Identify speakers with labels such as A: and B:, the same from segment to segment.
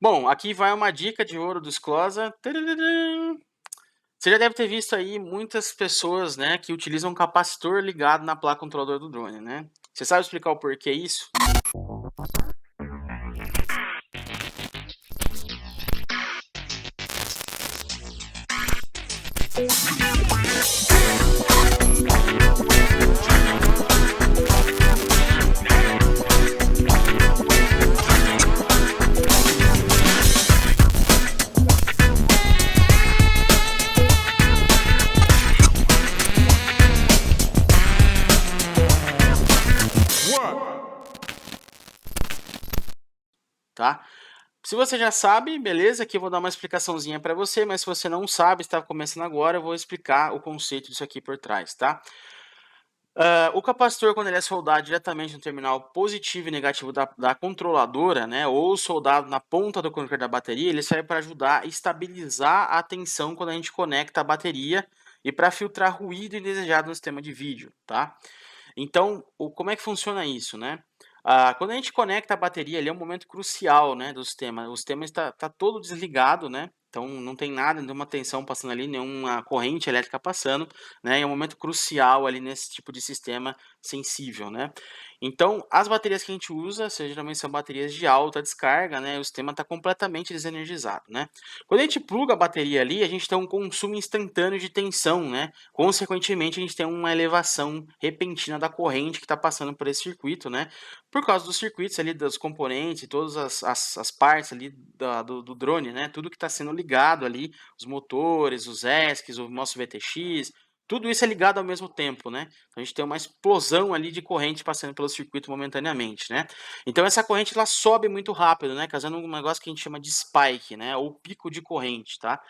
A: Bom, aqui vai uma dica de ouro do Sclosa. Tararã. Você já deve ter visto aí muitas pessoas, né, que utilizam um capacitor ligado na placa controladora do drone, né? Você sabe explicar o porquê isso? Tá? Se você já sabe, beleza, aqui eu vou dar uma explicaçãozinha para você, mas se você não sabe, está começando agora, eu vou explicar o conceito disso aqui por trás, tá? O capacitor, quando ele é soldado diretamente no terminal positivo e negativo da controladora, né, ou soldado na ponta do conector da bateria, ele serve para ajudar a estabilizar a tensão quando a gente conecta a bateria e para filtrar ruído indesejado no sistema de vídeo, tá? Então, como é que funciona isso, né? Quando a gente conecta a bateria, ali é um momento crucial, né, do sistema. O sistema está todo desligado, né? Então não tem nada, nenhuma tensão passando ali, nenhuma corrente elétrica passando, né? É um momento crucial ali nesse tipo de sistema sensível, né? Então, as baterias que a gente usa, geralmente são baterias de alta descarga, né? O sistema está completamente desenergizado, né? Quando a gente pluga a bateria ali, a gente tem um consumo instantâneo de tensão, né? Consequentemente, a gente tem uma elevação repentina da corrente que está passando por esse circuito, né? Por causa dos circuitos ali, dos componentes, todas as partes ali do drone, né? Tudo que está sendo ligado ali, os motores, os ESCs, o nosso VTX, tudo isso é ligado ao mesmo tempo, né? A gente tem uma explosão ali de corrente passando pelo circuito momentaneamente, né? Então essa corrente ela sobe muito rápido, né? Causando um negócio que a gente chama de spike, né? Ou pico de corrente, tá?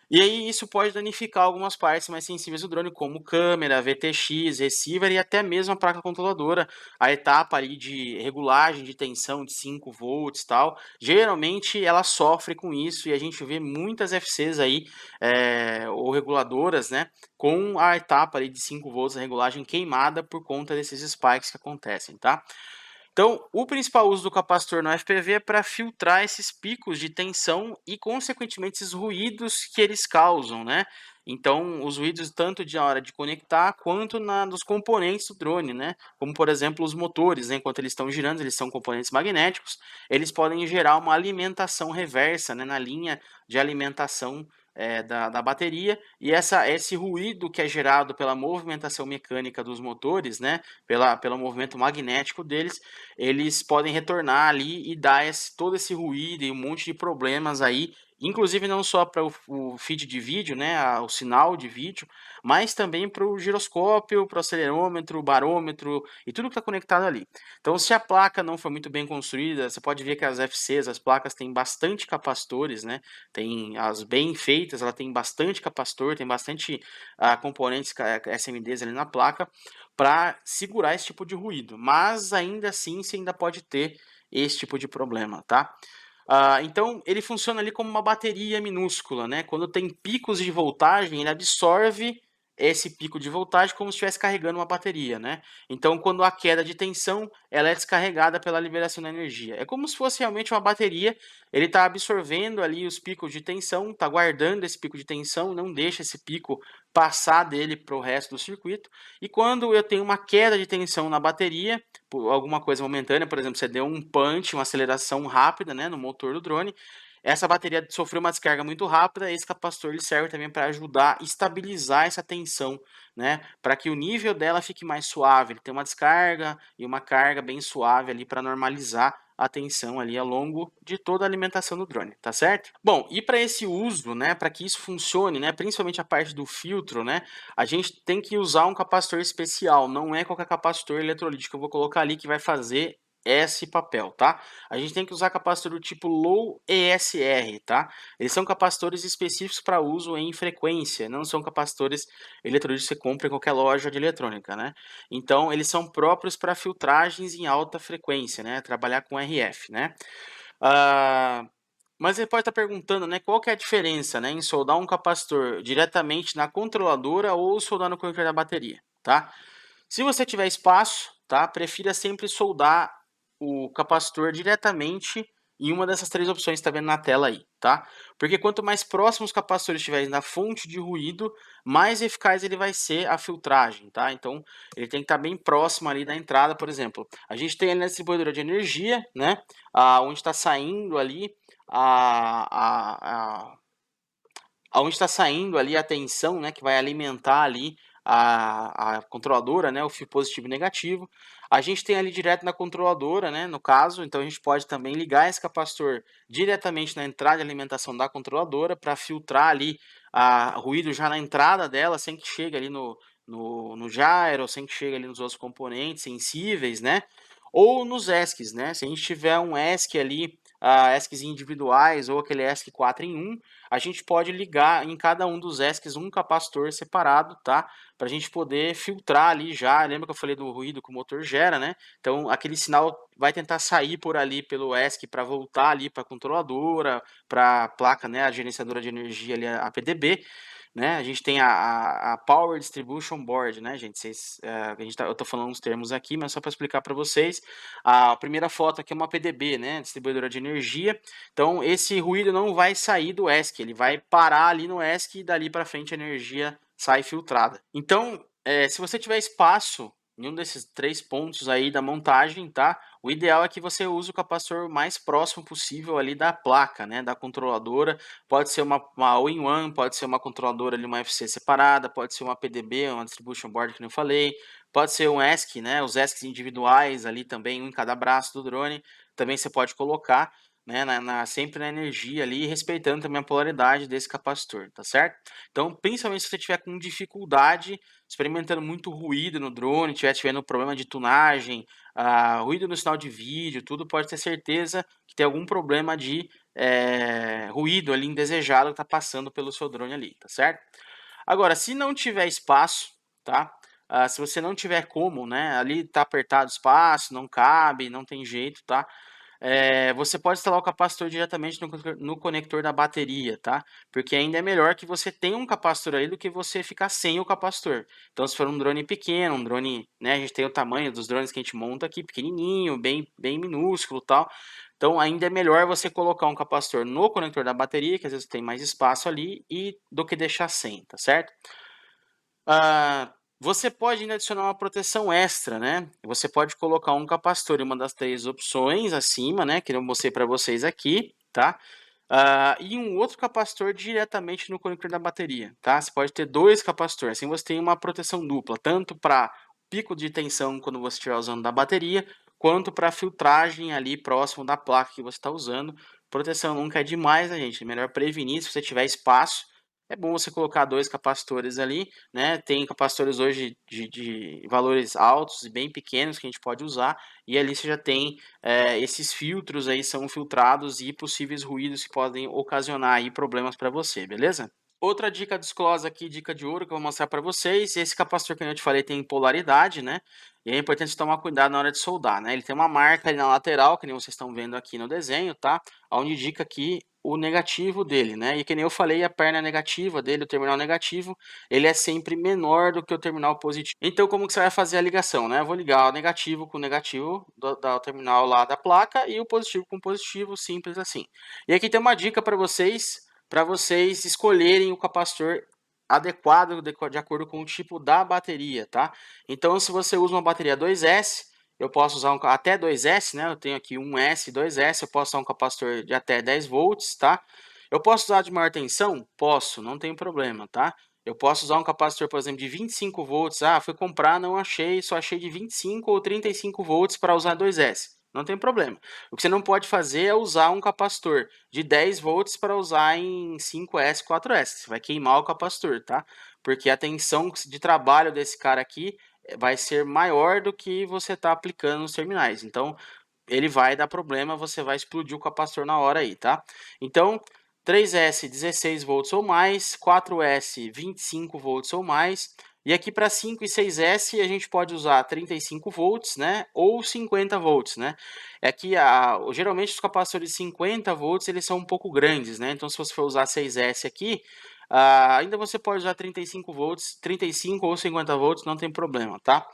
A: E aí isso pode danificar algumas partes mais sensíveis do drone, como câmera, VTX, receiver e até mesmo a placa controladora, a etapa ali de regulagem de tensão de 5 volts e tal. Geralmente ela sofre com isso e a gente vê muitas FCs aí, ou reguladoras, né, com a etapa ali de 5 volts, a regulagem queimada por conta desses spikes que acontecem, tá? Então, o principal uso do capacitor no FPV é para filtrar esses picos de tensão e, consequentemente, esses ruídos que eles causam, né? Então, os ruídos tanto de hora de conectar quanto nos componentes do drone, né? Como, por exemplo, os motores, né? Enquanto eles estão girando, eles são componentes magnéticos, eles podem gerar uma alimentação reversa, né? Na linha de alimentação da bateria, e esse ruído que é gerado pela movimentação mecânica dos motores, né? Pelo movimento magnético deles, eles podem retornar ali e dar todo esse ruído e um monte de problemas aí, inclusive não só para o feed de vídeo, né, o sinal de vídeo, mas também para o giroscópio, para o acelerômetro, o barômetro e tudo que está conectado ali. Então, se a placa não for muito bem construída, você pode ver que as FCs, as placas têm bastante capacitores, né? Tem as bem feitas, ela tem bastante capacitor, tem bastante componentes SMDs ali na placa para segurar esse tipo de ruído, mas ainda assim você ainda pode ter esse tipo de problema, tá? Então ele funciona ali como uma bateria minúscula, né? Quando tem picos de voltagem, ele absorve esse pico de voltagem como se estivesse carregando uma bateria, né? Então quando há queda de tensão, ela é descarregada pela liberação da energia. É como se fosse realmente uma bateria, ele está absorvendo ali os picos de tensão, está guardando esse pico de tensão, não deixa esse pico passar dele para o resto do circuito. E quando eu tenho uma queda de tensão na bateria, por alguma coisa momentânea, por exemplo, você deu um punch, uma aceleração rápida, né, no motor do drone, essa bateria sofreu uma descarga muito rápida, esse capacitor ele serve também para ajudar a estabilizar essa tensão, né, para que o nível dela fique mais suave. Ele tem uma descarga e uma carga bem suave ali para normalizar a tensão ali ao longo de toda a alimentação do drone, tá certo? Bom, e para esse uso, né, para que isso funcione, né, principalmente a parte do filtro, né, a gente tem que usar um capacitor especial, não é qualquer capacitor eletrolítico que eu vou colocar ali que vai fazer esse papel, tá? A gente tem que usar capacitor do tipo Low ESR, tá? Eles são capacitores específicos para uso em frequência, não são capacitores eletrolíticos que você compra em qualquer loja de eletrônica, né? Então, eles são próprios para filtragens em alta frequência, né? Trabalhar com RF, né? Ah, mas você pode estar perguntando, né, qual que é a diferença, né, em soldar um capacitor diretamente na controladora ou soldar no conector da bateria, tá? Se você tiver espaço, tá, prefira sempre soldar o capacitor diretamente em uma dessas 3 opções que está vendo na tela aí, tá? Porque quanto mais próximos os capacitores estiverem da fonte de ruído, mais eficaz ele vai ser a filtragem, tá? Então, ele tem que estar bem próximo ali da entrada, por exemplo. A gente tem ali na distribuidora de energia, né? Onde está saindo ali aonde está saindo ali a tensão, né, que vai alimentar ali a controladora, né, o fio positivo e negativo. A gente tem ali direto na controladora, né, no caso, então a gente pode também ligar esse capacitor diretamente na entrada de alimentação da controladora para filtrar ali ruído já na entrada dela, sem que chegue ali no gyro, sem que chegue ali nos outros componentes sensíveis, né? Ou nos ESCs, né? Se a gente tiver um ESC ali, ESCs individuais ou aquele ESC 4 em 1, a gente pode ligar em cada um dos ESCs um capacitor separado, tá? Para a gente poder filtrar ali já. Lembra que eu falei do ruído que o motor gera, né? Então aquele sinal vai tentar sair por ali pelo ESC para voltar ali para a controladora, para a placa, né? A gerenciadora de energia ali, a PDB. Né? A gente tem a Power Distribution Board, né, gente? Eu estou falando uns termos aqui, mas só para explicar para vocês. A primeira foto aqui é uma PDB, né? Distribuidora de energia. Então, esse ruído não vai sair do ESC, ele vai parar ali no ESC e dali para frente a energia sai filtrada. Então, se você tiver espaço em um desses 3 pontos aí da montagem, tá? O ideal é que você use o capacitor mais próximo possível ali da placa, né? Da controladora. Pode ser uma all-in-one, pode ser uma controladora ali, uma FC separada, pode ser uma PDB, uma distribution board que eu falei, pode ser um ESC, né? Os ESCs individuais ali também, um em cada braço do drone, também você pode colocar, né? Sempre na energia ali, respeitando também a polaridade desse capacitor, tá certo? Então, principalmente se você tiver com dificuldade, experimentando muito ruído no drone, estiver tendo problema de tunagem, ruído no sinal de vídeo, tudo, pode ter certeza que tem algum problema de ruído ali indesejado que está passando pelo seu drone ali, tá certo? Agora, se não tiver espaço, tá? Se você não tiver como, né? Ali tá apertado o espaço, não cabe, não tem jeito, tá? Você pode instalar o capacitor diretamente no conector da bateria, tá? Porque ainda é melhor que você tenha um capacitor aí do que você ficar sem o capacitor. Então, se for um drone pequeno, um drone, né? A gente tem o tamanho dos drones que a gente monta aqui, pequenininho, bem minúsculo, tal. Então, ainda é melhor você colocar um capacitor no conector da bateria, que às vezes tem mais espaço ali, do que deixar sem, tá certo? Você pode ainda adicionar uma proteção extra, né? Você pode colocar um capacitor em uma das 3 opções acima, né? Que eu mostrei para vocês aqui, tá? E um outro capacitor diretamente no conector da bateria, tá? Você pode ter 2 capacitores, assim você tem uma proteção dupla, tanto para pico de tensão quando você estiver usando da bateria, quanto para filtragem ali próximo da placa que você está usando. Proteção nunca é demais, né, gente? É melhor prevenir se você tiver espaço. É bom você colocar 2 capacitores ali, né? Tem capacitores hoje de valores altos e bem pequenos que a gente pode usar, e ali você já tem esses filtros aí são filtrados e possíveis ruídos que podem ocasionar aí problemas para você, beleza? Outra dica desclosa aqui, dica de ouro que eu vou mostrar para vocês, esse capacitor que eu te falei tem polaridade, né? E é importante tomar cuidado na hora de soldar, né? Ele tem uma marca ali na lateral, que nem vocês estão vendo aqui no desenho, tá? Onde indica aqui o negativo dele, né? E que nem eu falei, a perna negativa dele, o terminal negativo, ele é sempre menor do que o terminal positivo. Então, como que você vai fazer a ligação, né? Eu vou ligar o negativo com o negativo do terminal lá da placa e o positivo com o positivo, simples assim. E aqui tem uma dica para vocês escolherem o capacitor adequado de acordo com o tipo da bateria, tá? Então, se você usa uma bateria 2S, eu posso usar até 2S, né? Eu tenho aqui 1S, 2S, eu posso usar um capacitor de até 10 volts, tá? Eu posso usar de maior tensão? Posso, não tem problema, tá? Eu posso usar um capacitor, por exemplo, de 25 volts. Fui comprar, não achei, só achei de 25 ou 35 volts para usar 2S. Não tem problema. O que você não pode fazer é usar um capacitor de 10 volts para usar em 5S, 4S. Você vai queimar o capacitor, tá? Porque a tensão de trabalho desse cara aqui vai ser maior do que você está aplicando nos terminais. Então, ele vai dar problema, você vai explodir o capacitor na hora aí, tá? Então, 3S 16 volts ou mais, 4S 25 volts ou mais, e aqui para 5 e 6S a gente pode usar 35 volts, né, ou 50 volts, né? Aqui geralmente os capacitores de 50 volts eles são um pouco grandes, né? Então se você for usar 6S aqui, ainda você pode usar 35 volts, 35 ou 50 volts, não tem problema, tá?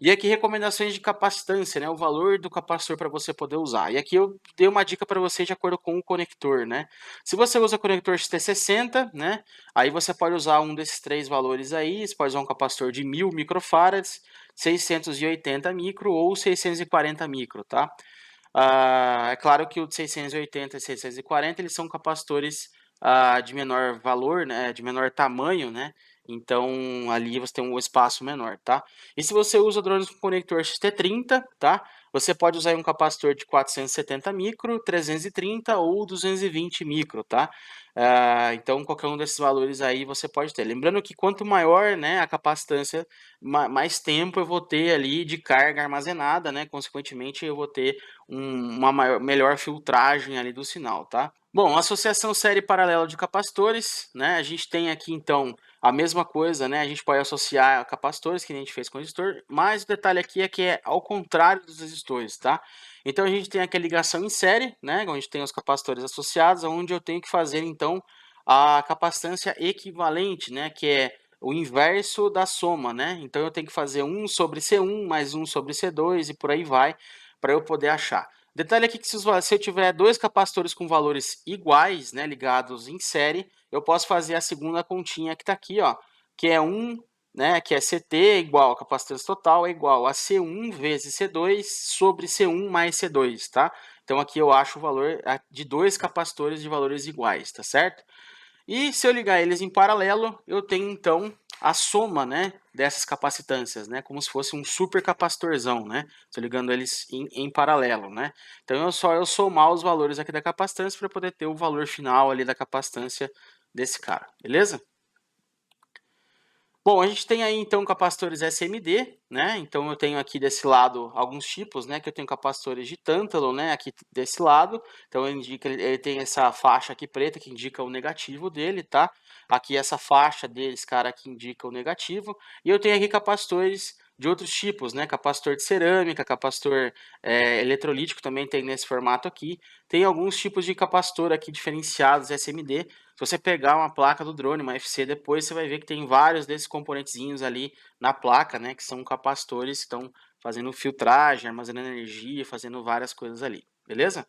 A: E aqui recomendações de capacitância, né, o valor do capacitor para você poder usar. E aqui eu dei uma dica para você de acordo com o conector, né. Se você usa conector XT60, né, aí você pode usar um desses 3 valores aí, você pode usar um capacitor de 1000 microfarads, 680 micro ou 640 micro, tá. É claro que o de 680 e 640 eles são capacitores, de menor valor, né, de menor tamanho, né, então ali você tem um espaço menor, tá. E se você usa drones com conector XT30, tá, você pode usar aí um capacitor de 470 micro, 330 ou 220 micro, tá. Então qualquer um desses valores aí você pode ter. Lembrando que quanto maior, né, a capacitância, mais tempo eu vou ter ali de carga armazenada, né, consequentemente eu vou ter uma melhor filtragem ali do sinal, tá? Bom, associação série paralela de capacitores, né? A gente tem aqui então a mesma coisa, né? A gente pode associar capacitores que a gente fez com resistor, mas o detalhe aqui é que é ao contrário dos resistores, tá? Então a gente tem aqui a ligação em série, né? Onde tem os capacitores associados, onde eu tenho que fazer então a capacitância equivalente, né? Que é o inverso da soma, né? Então eu tenho que fazer 1 sobre C1 mais 1 sobre C2 e por aí vai, para eu poder achar. Detalhe aqui que se eu tiver dois capacitores com valores iguais, né, ligados em série, eu posso fazer a segunda continha que está aqui, ó, que é 1, né, que é CT igual a capacitância total é igual a C1 vezes C2 sobre C1 mais C2, tá? Então aqui eu acho o valor de dois capacitores de valores iguais, tá certo? E se eu ligar eles em paralelo, eu tenho então a soma, né, dessas capacitâncias, né, como se fosse um super capacitorzão, né, estou ligando eles em paralelo, né. Então é só eu somar os valores aqui da capacitância para poder ter o valor final ali da capacitância desse cara, beleza? Bom, a gente tem aí então capacitores SMD, né? Então eu tenho aqui desse lado alguns tipos, né? Que eu tenho capacitores de tântalo, né? Aqui desse lado, então ele tem essa faixa aqui preta que indica o negativo dele, tá? Aqui essa faixa deles, cara, que indica o negativo. E eu tenho aqui capacitores de outros tipos, né? Capacitor de cerâmica, capacitor eletrolítico também tem nesse formato aqui. Tem alguns tipos de capacitor aqui diferenciados SMD. Se você pegar uma placa do drone, uma FC, depois você vai ver que tem vários desses componentezinhos ali na placa, né, que são capacitores que estão fazendo filtragem, armazenando energia, fazendo várias coisas ali, beleza?